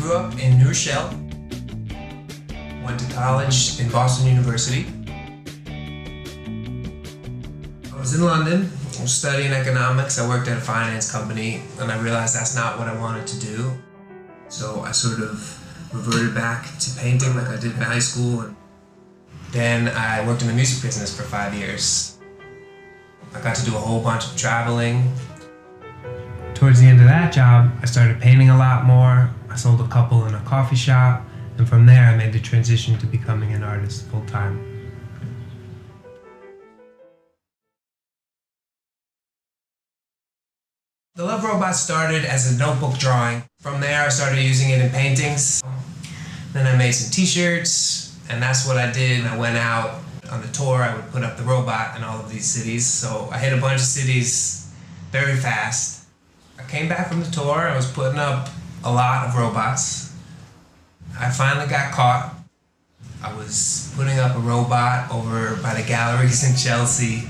grew up in New Rochelle, went to college in Boston University. I was in London, I was studying economics. I worked at a finance company and I realized that's not what I wanted to do. So I sort of reverted back to painting like I did in high school. And then I worked in the music business for 5 years. I got to do a whole bunch of traveling. Towards the end of that job, I started painting a lot more. I sold a couple in a coffee shop, and from there I made the transition to becoming an artist full-time. The Love Robot started as a notebook drawing. From there I started using it in paintings. Then I made some t-shirts, and that's what I did. I went out on the tour. I would put up the robot in all of these cities. So I hit a bunch of cities very fast. I came back from the tour. I was putting up a lot of robots. I finally got caught. I was putting up a robot over by the galleries in Chelsea,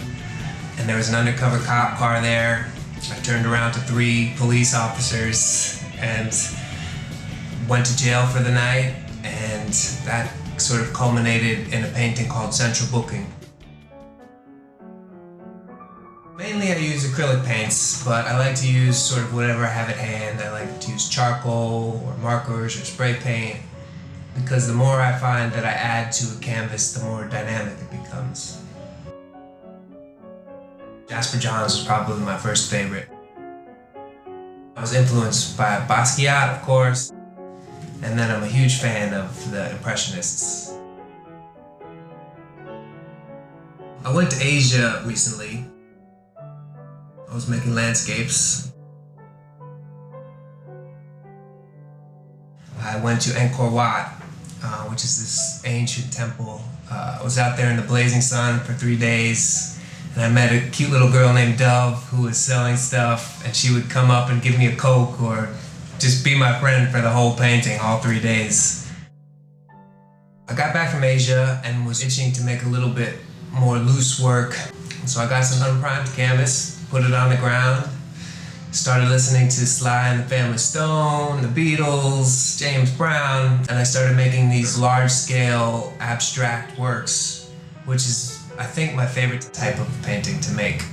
and there was an undercover cop car there. I turned around to 3 police officers and went to jail for the night, and that sort of culminated in a painting called Central Booking. Mainly I use acrylic paints, but I like to use sort of whatever I have at hand. I like to use charcoal or markers or spray paint, because the more I find that I add to a canvas, the more dynamic it becomes. Jasper Johns was probably my first favorite. I was influenced by Basquiat, of course, and then I'm a huge fan of the Impressionists. I went to Asia recently. I was making landscapes. I went to Angkor Wat, which is this ancient temple. I was out there in the blazing sun for 3 days, and I met a cute little girl named Dove who was selling stuff, and she would come up and give me a Coke or just be my friend for the whole painting, all 3 days. I got back from Asia and was itching to make a little bit more loose work, so I got some unprimed canvas, put it on the ground, started listening to Sly and the Family Stone, the Beatles, James Brown, and I started making these large-scale abstract works, which is, I think, my favorite type of painting to make.